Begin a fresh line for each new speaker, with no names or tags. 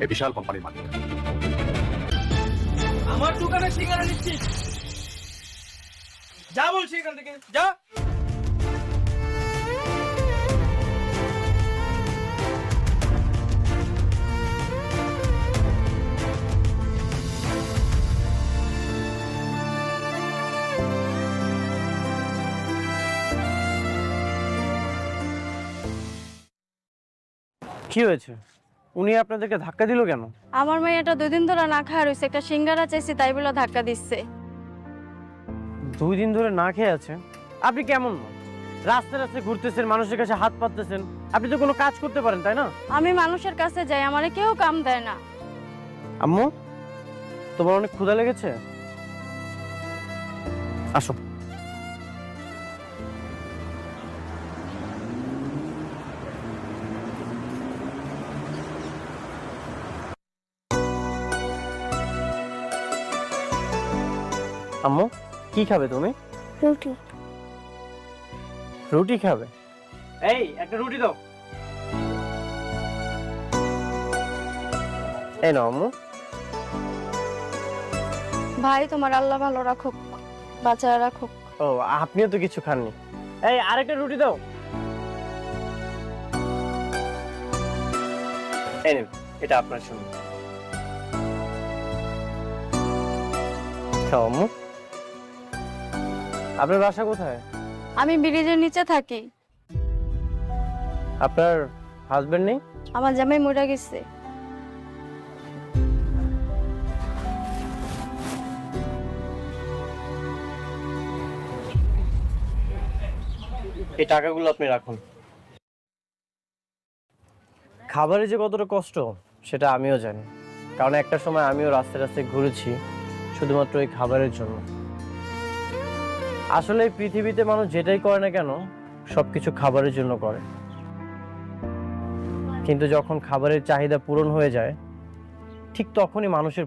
এই বিশাল কোম্পানির মালিক।
আমার দোকানে সিঙ্গারা নিচ্ছিস? যা বলছি এখান থেকে যা।
কি হয়েছে? উনি আপনাদেরকে ধাক্কা দিল কেন?
আমার মেয়েটা 2 দিন ধরে না খাওয়া রয়েছে, একটা সিঙ্গারা চাইছি তাই বলে ধাক্কা দিচ্ছে।
2 দিন ধরে না খেয়ে আছে? আপনি কেমন না? রাস্তায় রাস্তায় ঘুরতেছেন, মানুষের কাছে হাত পাততেছেন, আপনি তো কোনো কাজ করতে পারেন তাই না?
আমি মানুষের কাছে যাই, আমারে কেউ কাম দেয় না।
আম্মু, তোমার অনেক ক্ষুধা লেগেছে? আসো। আম্মু, কি খাবে তুমি?
রুটি।
রুটি খাবে? এই একটা রুটি দাও। এই নাও আম্মু।
ভাই তোমার আল্লাহ ভালো রাখুক, বাঁচায় রাখুক।
ও, আপনিও তো কিছু খাননি। এই আরেকটা রুটি দাও। এই নিন, এটা আপনার জন্য। খাও আম্মু। আপনার বাসা কোথায়?
আমি ব্রিজের নিচে থাকি।
আপনার হাজবেন্ড নেই?
আমার জামাই মরে গেছে।
এই টাকাগুলো আপনি রাখুন। খাবারে যে কতটা কষ্ট সেটা আমিও জানি, কারণ একটা সময় আমিও রাস্তায় রাস্তায় ঘুরেছি শুধুমাত্র এই খাবারের জন্য। আসলে এই পৃথিবীতে মানুষ যেটাই করে না কেন সবকিছু খাবারের জন্য করে, কিন্তু যখন খাবারের চাহিদা পূরণ হয়ে যায় ঠিক তখনই মানুষের